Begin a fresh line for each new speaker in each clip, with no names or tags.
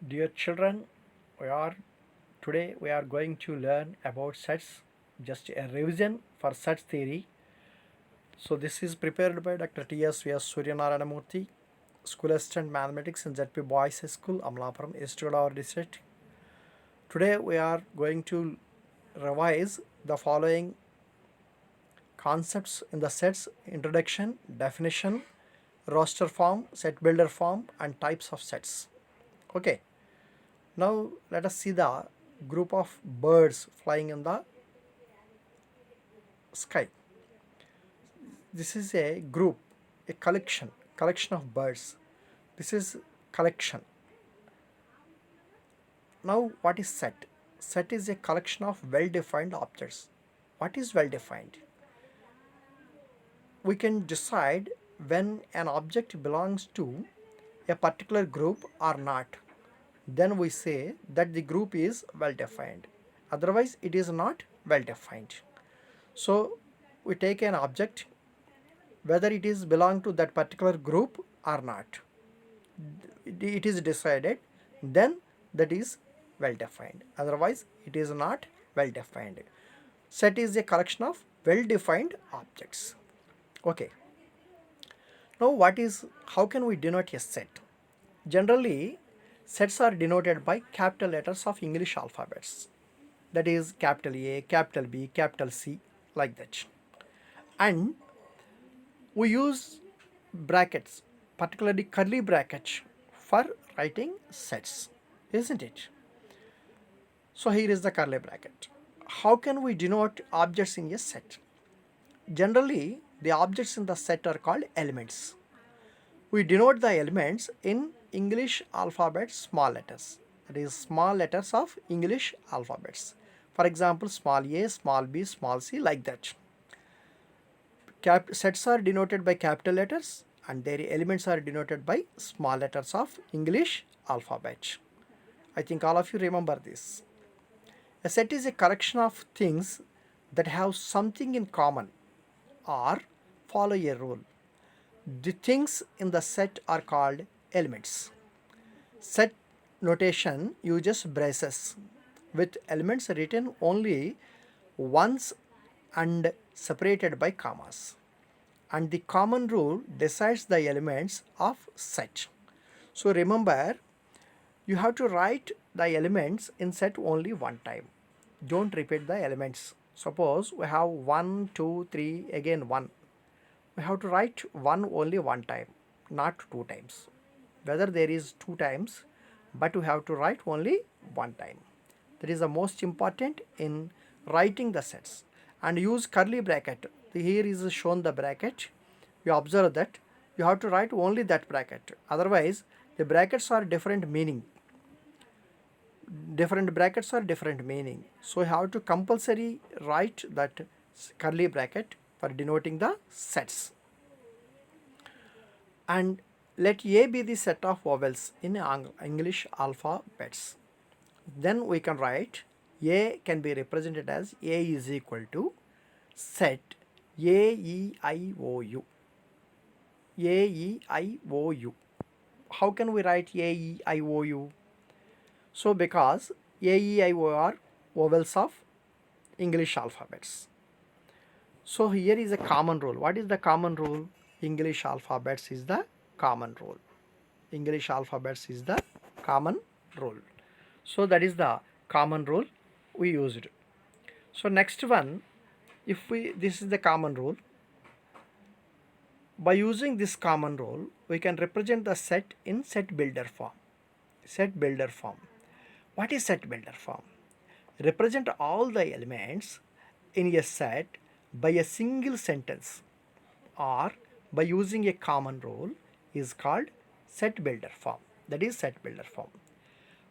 Dear children, we are today we are going to learn about sets, just a revision for sets theory. So this is prepared by Dr. T.S.V.S. Suryanarayanamurthy, School Assistant Mathematics in ZP Boys High School, Amlapuram, East Godavari District. Today we are going to revise the following concepts in the sets: introduction, definition, roster form, set builder form, and types of sets. Okay. Now let us see the group of birds flying in the sky. This is a group, a collection of birds. This is collection. Now what is set? Set is a collection of well-defined objects. What is well-defined? We can decide when an object belongs to a particular group or not. Then we say that the group is well-defined. Otherwise it is not well-defined. So we take an object whether it is belong to that particular group or not. It is decided, then that is well defined. Otherwise it is not well defined. Set is a collection of well defined objects. Okay. Now how can we denote a set? Generally sets are denoted by capital letters of English alphabets. That is capital A, capital B, capital C, like that. And we use brackets, particularly curly brackets, for writing sets, isn't it? So here is the curly bracket. How can we denote objects in a set? Generally the objects in the set are called elements. We denote the elements in English alphabet small letters, that is small letters of English alphabets. For example, small a, small b, small c, like that. Sets are denoted by capital letters and their elements are denoted by small letters of English alphabet. I think all of you remember this. A set is a collection of things that have something in common or follow a rule. The things in the set are called elements. Set notation uses braces with elements written only once and separated by commas. And the common rule decides the elements of set. So remember, you have to write the elements in set only one time. Don't repeat the elements. Suppose we have 1, 2, 3, again 1. We have to write 1 only one time, not 2 times. Whether there is 2 times, but we have to write only one time. That is the most important in writing the sets. And use curly bracket. Here is shown the bracket. You observe that you have to write only that bracket. Otherwise the brackets are different meaning. Different brackets are different meaning. So you have to compulsory write that curly bracket for denoting the sets. And let A be the set of vowels in English alphabets. Then we can write A can be represented as A is equal to set A E I O U. A E I O U. How can we write A E I O U? So because A E I O are vowels of English alphabets. So here is a common rule. What is the common rule? English alphabets is the common rule. English alphabets is the common rule. So that is the common rule we used. So next one, this is the common rule. By using this common rule, we can represent the set in set builder form. Set builder form. What is set builder form? Represent all the elements in a set by a single sentence or by using a common rule is called set builder form. That is set builder form.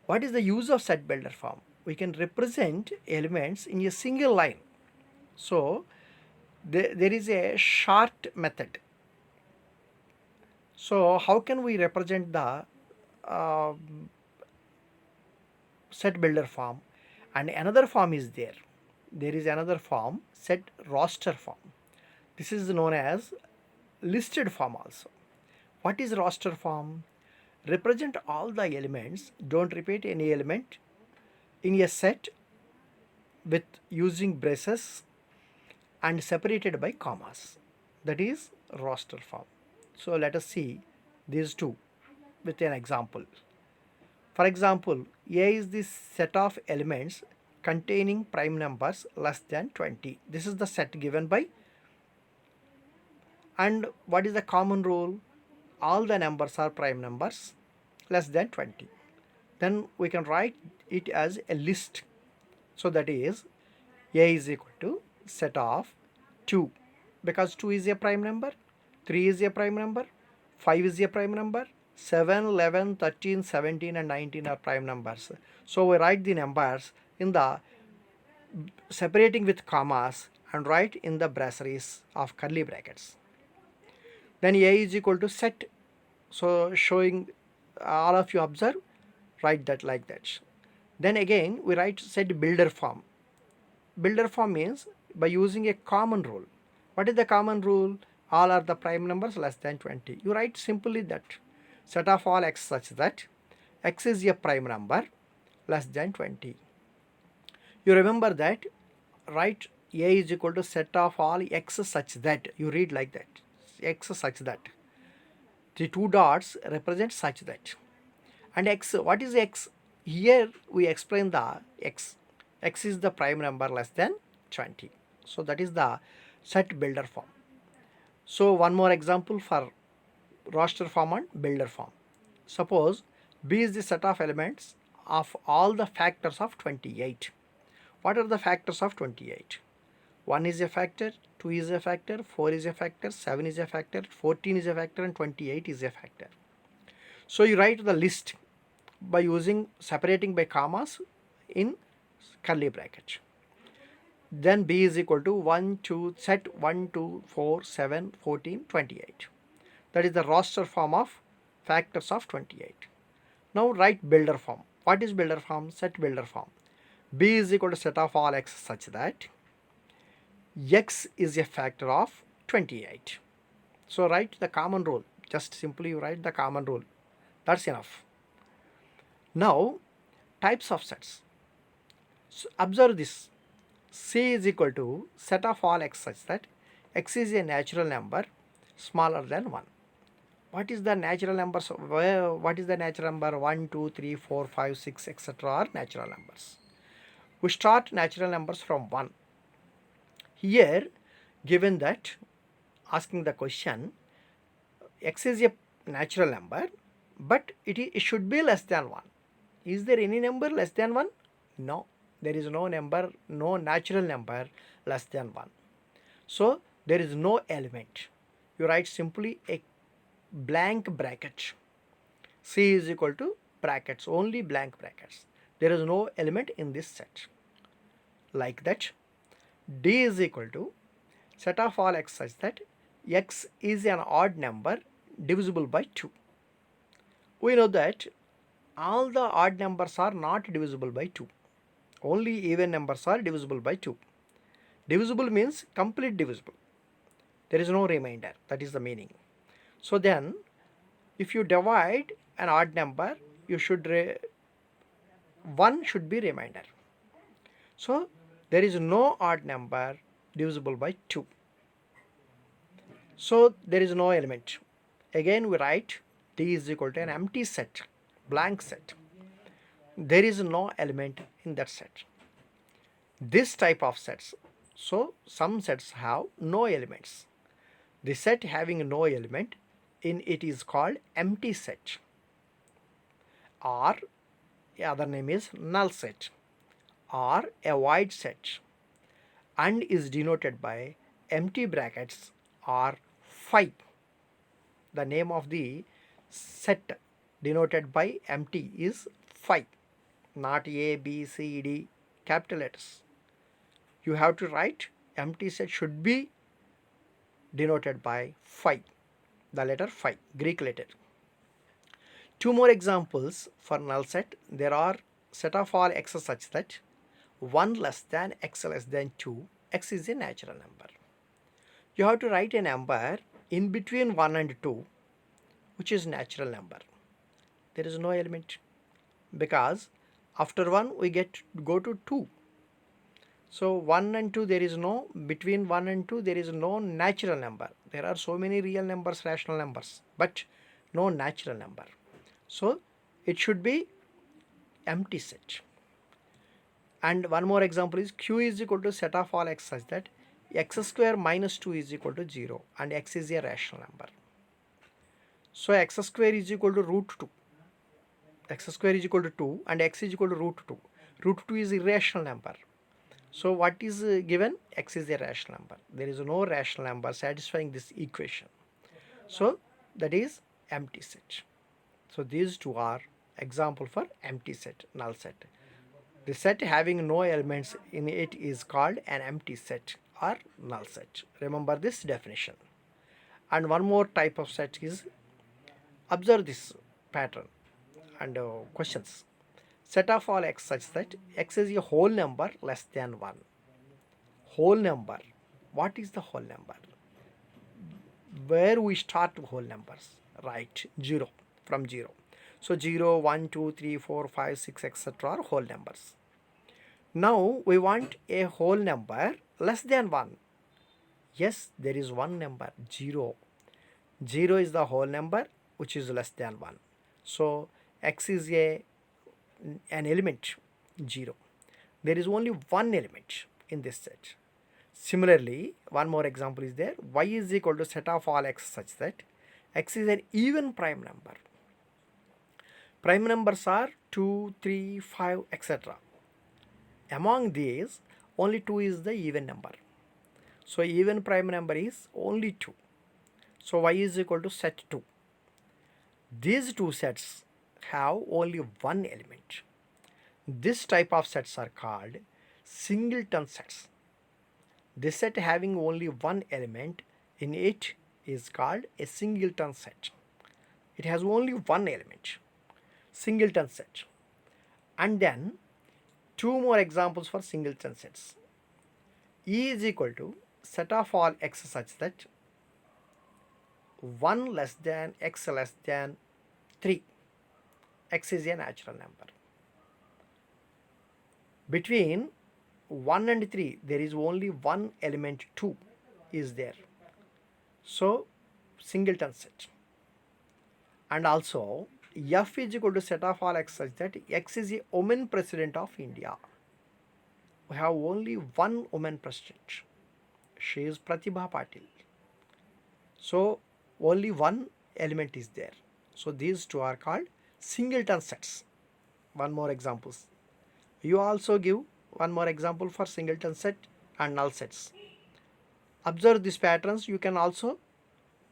What is the use of set builder form? We can represent elements in a single line. So there is a short method. So how can we represent the uh, set builder form? And another form is there. There is another form, set roster form. This is known as listed form also. What is roster form? Represent all the elements, don't repeat any element in a set with using braces and separated by commas. That is roster form. So let us see these two with an example. For example, A is the set of elements containing prime numbers less than 20. This is the set given by, and what is the common rule? All the numbers are prime numbers less than 20. Then we can write it as a list. So that is A is equal to set of 2, because 2 is a prime number, 3 is a prime number, 5 is a prime number, 7, 11, 13, 17 and 19 are prime numbers. So we write the numbers in the separating with commas and write in the braces of curly brackets. Then A is equal to set. So showing, all of you observe, write that like that. Then again we write set builder form. Builder form means by using a common rule. What is the common rule? All are the prime numbers less than 20. You write simply that set of all x such that x is a prime number less than 20. You remember that, write A is equal to set of all x such that. You read like that, x such that. The two dots represent such that. And x, what is x? Here we explain the x. X is the prime number less than 20. So that is the set builder form. So one more example for roster form and builder form. Suppose B is the set of elements of all the factors of 28. What are the factors of 28? 1 is a factor, 2 is a factor, 4 is a factor, 7 is a factor, 14 is a factor and 28 is a factor. So you write the list by using separating by commas in curly bracket. Then B is equal to 1, 2, set 1, 2, 4, 7, 14, 28. That is the roster form of factors of 28. Now write builder form. What is builder form? Set builder form. B is equal to set of all x such that x is a factor of 28. So write the common rule. Just simply you write the common rule. That's enough. Now types of sets. So observe this. C is equal to set of all x such that x is a natural number smaller than 1. What is the natural numbers? What is the natural number? 1, 2, 3, 4, 5, 6, etc. are natural numbers. We start natural numbers from 1. Here given that, asking the question, x is a natural number but it should be less than 1. Is there any number less than 1? No, there is no number, no natural number less than 1. So there is no element. You write simply a blank bracket. C is equal to brackets, only blank brackets. There is no element in this set. Like that, D is equal to set of all x such that x is an odd number divisible by 2. We know that all the odd numbers are not divisible by 2. Only even numbers are divisible by 2. Divisible means complete divisible. There is no remainder. That is the meaning. So then, if you divide an odd number, you should 1 should be remainder. So there is no odd number divisible by 2. So there is no element. Again we write D is equal to an empty set, blank set. There is no element in that set. This type of sets, so some sets have no elements. The set having no element in it is called empty set, or the other name is null set, or a void set, and is denoted by empty brackets or phi. The name of the set denoted by empty is phi, not A, B, C, D, capital letters. You have to write empty set should be denoted by phi, the letter phi, Greek letter. Two more examples for null set. There are set of all x such that 1 less than x less than 2, x is a natural number. You have to write a number in between 1 and 2 which is natural number. There is no element, because after 1 we go to 2. So 1 and 2, there is no, between 1 and 2 there is no natural number. There are so many real numbers, rational numbers, but no natural number. So it should be empty set. And one more example is q is equal to set of all x such that x square minus 2 is equal to 0 and x is a rational number. So x square is equal to root 2. X square is equal to 2 and x is equal to root 2. Root 2 is irrational number. So what is given? X is a rational number. There is no rational number satisfying this equation. So that is empty set. So these two are example for empty set, null set. The set having no elements in it is called an empty set or null set. Remember this definition. And one more type of set is, observe this pattern and questions. Set of all x such that x is a whole number less than 1. Whole number. What is the whole number? Where we start whole numbers? Right, 0, from 0. So 0, 1, 2, 3, 4, 5, 6, etc. are whole numbers. Now we want a whole number less than 1. Yes, there is one number, 0. 0 is the whole number which is less than 1. So x is an element, 0. There is only one element in this set. Similarly, one more example is there. Y is equal to set of all x such that x is an even prime number. Prime numbers are 2, 3, 5, etc. Among these, only 2 is the even number. So even prime number is only 2. So y is equal to set 2. These two sets have only one element. This type of sets are called singleton sets. This set having only one element in it is called a singleton set. It has only one element, singleton set. And then two more examples for singleton sets. E is equal to set of all x such that 1 less than x less than 3. X is a natural number. Between 1 and 3 there is only one element, 2 is there. So singleton set. And also f is equal to set of all x such that x is a woman president of India. We have only one woman president. She is Pratibha Patil. So only one element is there. So these two are called singleton sets. One more examples. You also give one more example for singleton set and null sets. Observe these patterns. You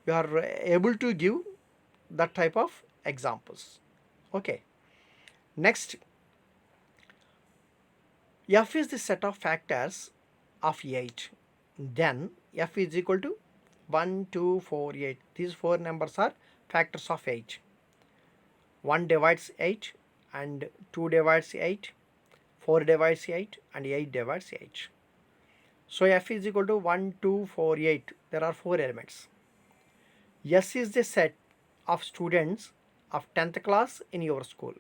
are able to give that type of examples. Okay. Next, f is the set of factors of 8. Then f is equal to 1, 2, 4, 8. These four numbers are factors of 8. 1 divides 8 and 2 divides 8, 4 divides 8 and 8 divides 8. So f is equal to 1, 2, 4, 8. There are 4 elements. S is the set of students of 10th class in your school.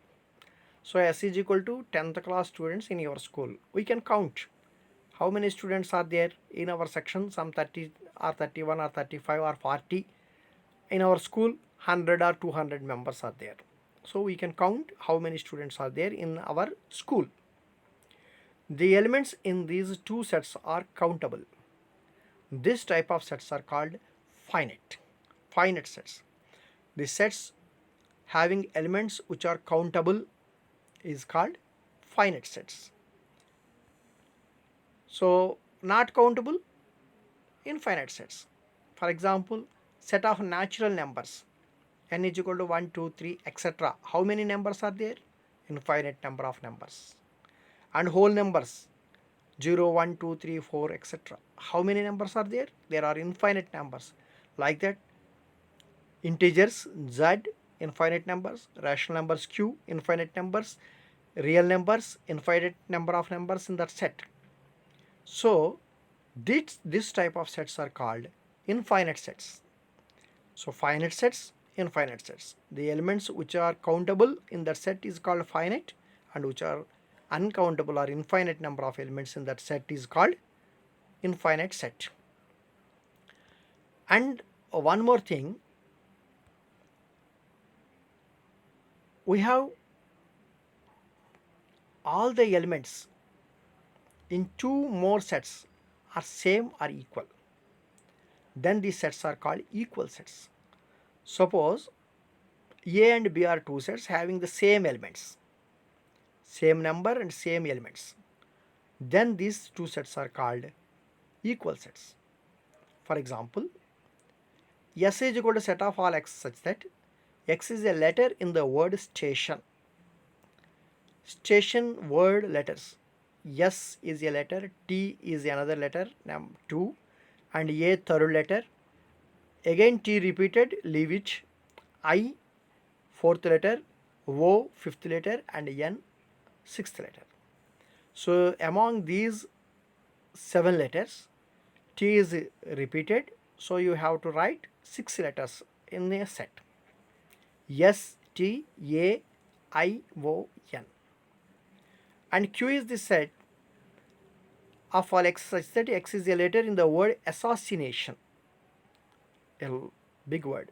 So S is equal to 10th class students in your school. We can count how many students are there in our section. Some 30 or 31 or 35 or 40. In our school, 100 or 200 members are there. So we can count how many students are there in our school. The elements in these two sets are countable. This type of sets are called finite sets. The sets having elements which are countable is called finite sets. So not countable, infinite sets. For example, set of natural numbers n is equal to 1, 2, 3, etc. How many numbers are there? Infinite number of numbers. And whole numbers 0, 1, 2, 3, 4, etc. How many numbers are there? There are infinite numbers. Like that, integers z, infinite numbers, rational numbers q, infinite numbers, real numbers, infinite number of numbers in that set. So this type of sets are called infinite sets. So finite sets, infinite sets. The elements which are countable in that set is called finite, and which are uncountable or infinite number of elements in that set is called infinite set. And one more thing, we have all the elements in two more sets are same or equal, then these sets are called equal sets. Suppose A and B are two sets having the same elements, same number and same elements, then these two sets are called equal sets. For example, S is equal to set of all x such that x is a letter in the word station. Station word letters. S is a letter, T is another letter, 2, and A third letter. Again T repeated, leave it. I fourth letter, O fifth letter, and N sixth letter. So among these 7 letters, T is repeated, so you have to write 6 letters in a set. S, T, A, I, O, N. And Q is the set of all x such that x is a letter in the word assassination, a big word.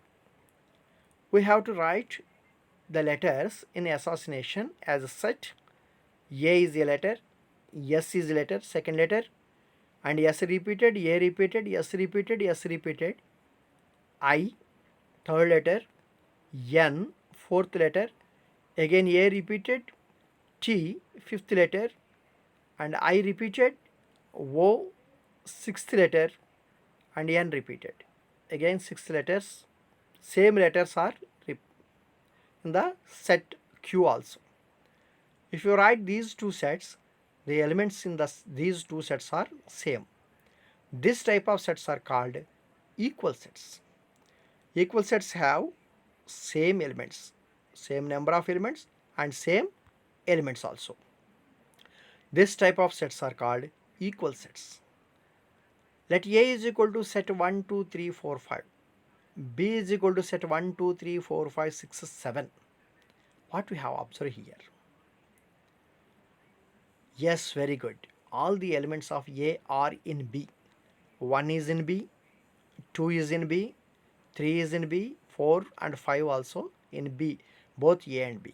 We have to write the letters in assassination as a set. A is a letter, S is a letter, second letter, and S repeated, A repeated, S repeated, S repeated, I third letter, N fourth letter, again A repeated, T fifth letter, and I repeated, O sixth letter, and N repeated. Again 6 letters, same letters are in the set Q also. If you write these two sets, the elements in these two sets are same. This type of sets are called equal sets. Equal sets have same elements, same number of elements, and same elements also. This type of sets are called equal sets. Let A is equal to set 1, 2, 3, 4, 5. B is equal to set 1, 2, 3, 4, 5, 6, 7. What we have observed here? Yes, very good. All the elements of A are in B. 1 is in B, 2 is in B, 3 is in B, 4 and 5 also in B, both A and B.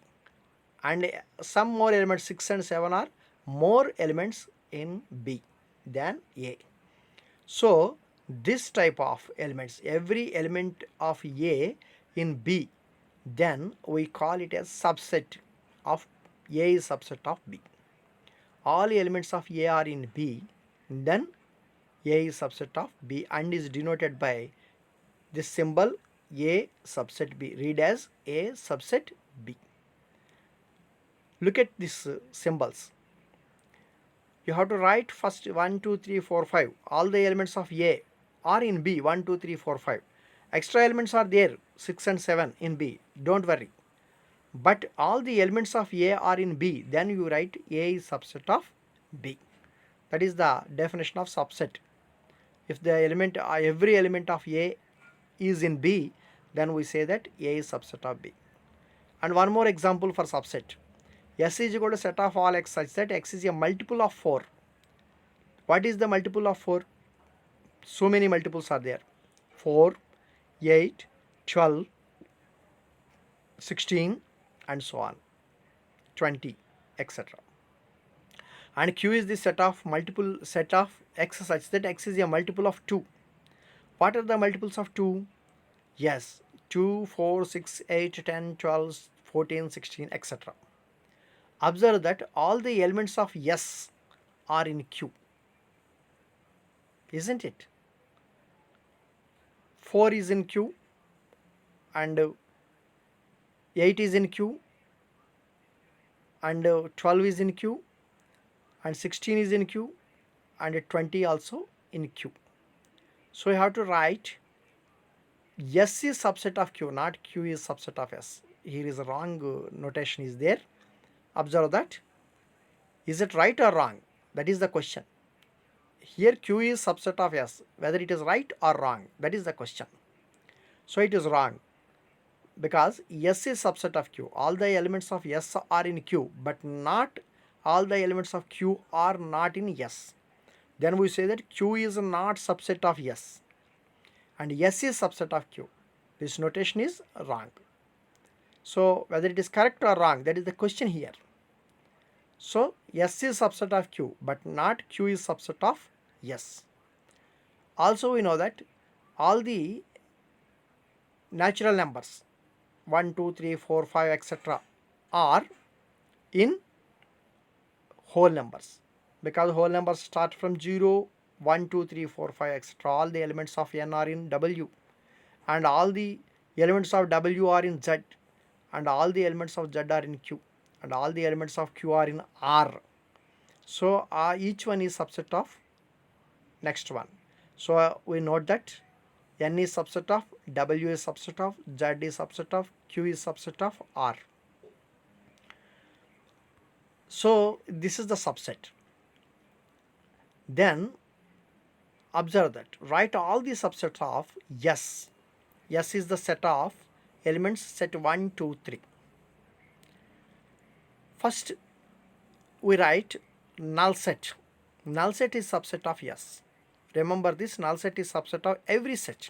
And some more elements, 6 and 7 are more elements in B than A. So this type of elements, every element of A in B, then we call it as subset of A is subset of B. All elements of A are in B, then A is subset of B and is denoted by this symbol A subset B. Read as A subset B. Look at these symbols. You have to write first 1, 2, 3, 4, 5. All the elements of A are in B, 1, 2, 3, 4, 5. Extra elements are there, 6 and 7 in B. Don't worry. But all the elements of A are in B, then you write A is subset of B. That is the definition of subset. If the element, every element of A is in B, then we say that A is subset of B. And one more example for subset. S is equal to set of all x such that x is a multiple of 4. What is the multiple of 4? So many multiples are there. 4, 8, 12, 16 and so on, 20, etc. And Q is the set of x such that x is a multiple of 2. What are the multiples of 2? Yes, 2, 4, 6, 8, 10, 12, 14, 16, etc. Observe that all the elements of S are in Q, isn't it? 4 is in Q, and 8 is in Q, and 12 is in Q, and 16 is in Q, and 20 also in Q. So you have to write S is subset of Q, not Q is subset of S. Here is a wrong notation is there. Observe that. Is it right or wrong? That is the question. Here Q is subset of S. Whether it is right or wrong, that is the question. So it is wrong. because S is subset of Q. All the elements of S are in Q, but not all the elements of Q are not in S. Then we say that Q is not subset of S and S is subset of Q. This notation is wrong. So whether it is correct or wrong, that is the question here. So S is subset of Q, but not Q is subset of S. Also we know that all the natural numbers 1, 2, 3, 4, 5, etc. are in whole numbers, because whole numbers start from 0, 1, 2, 3, 4, 5, etc. All the elements of N are in W, and all the elements of W are in Z, and all the elements of Z are in Q, and all the elements of Q are in R. So each one is subset of next one. So we note that N is subset of, W is subset of, Z is subset of, Q is subset of R. So this is the subset. Then observe that, write all the subsets of S. S is the set of elements set 1, 2, 3. First we write null set. Null set is subset of S. Remember this, null set is subset of every set.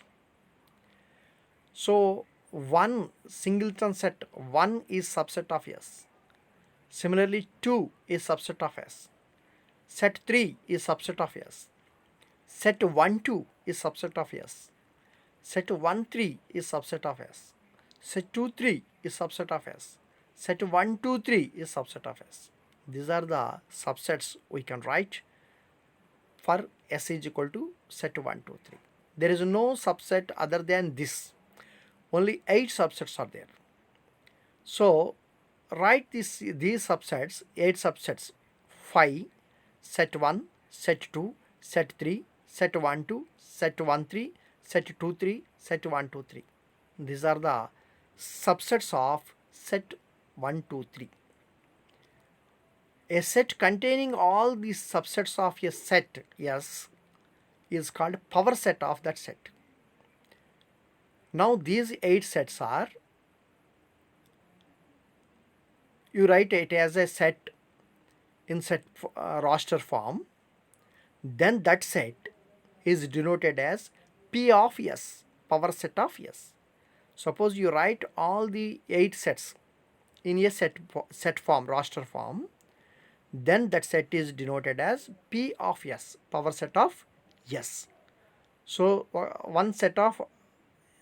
So one singleton set 1 is subset of S. Similarly 2 is subset of S. Set 3 is subset of S. Set 1, 2 is subset of S. Set 1, 3 is subset of S. Set 2, 3 is subset of S. Set 1, 2, 3 is subset of S. These are the subsets we can write for S is equal to set 1, 2, 3. There is no subset other than this. Only 8 subsets are there. So write these subsets, 8 subsets: 5, set 1, set 2, set 3, set 1, 2, set 1, 3, set 2, 3, set 1, 2, 3. These are the subsets of set 1, 2, 3. A set containing all these subsets of a set S is called power set of that set. Now these 8 sets are, you write it as a set in set roster form, then that set is denoted as P of S, power set of S. Suppose you write all the 8 sets in a set form, roster form, then that set is denoted as P of S, power set of S. So one set of,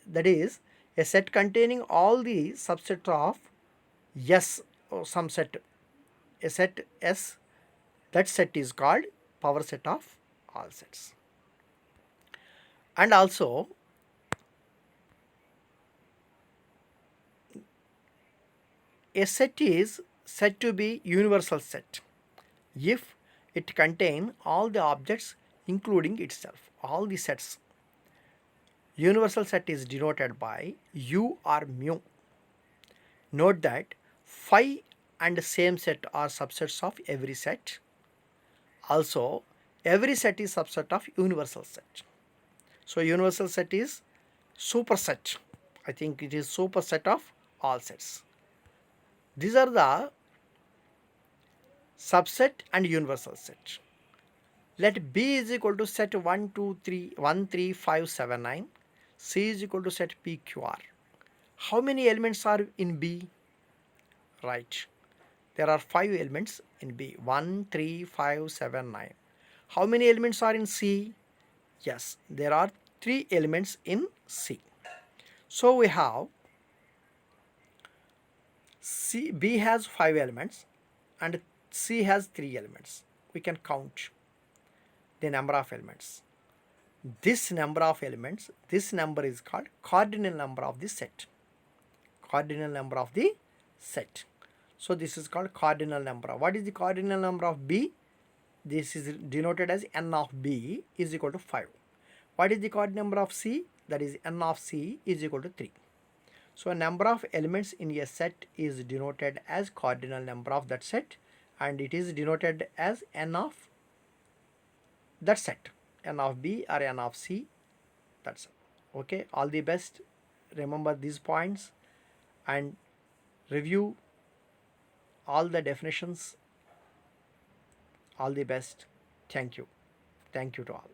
that is a set containing all the subsets of S, or some set, a set S, that set is called power set of all sets. And also a set is said to be universal set if it contains all the objects including itself, all the sets. Universal set is denoted by U or mu. Note that phi and same set are subsets of every set. Also every set is subset of universal set. So universal set is superset. I think it is superset of all sets. These are the subset and universal set. Let B is equal to set 1, 2, 3, 1, 3, 5, 7, 9. C is equal to set PQR. How many elements are in B? Right. There are 5 elements in B. 1, 3, 5, 7, 9. How many elements are in C? Yes, there are 3 elements in C. So we have B has 5 elements and C has 3 elements. We can count the number of elements. This number of elements, this number is called cardinal number of the set. Cardinal number of the set. So this is called cardinal number. What is the cardinal number of B? This is denoted as n of B is equal to 5. What is the cardinal number of C? That is n of C is equal to 3. So a number of elements in a set is denoted as cardinal number of that set, and it is denoted as n of that set, n of B or n of C. That's it. Okay, all the best. Remember these points. and review all the definitions. All the best. Thank you. Thank you to all.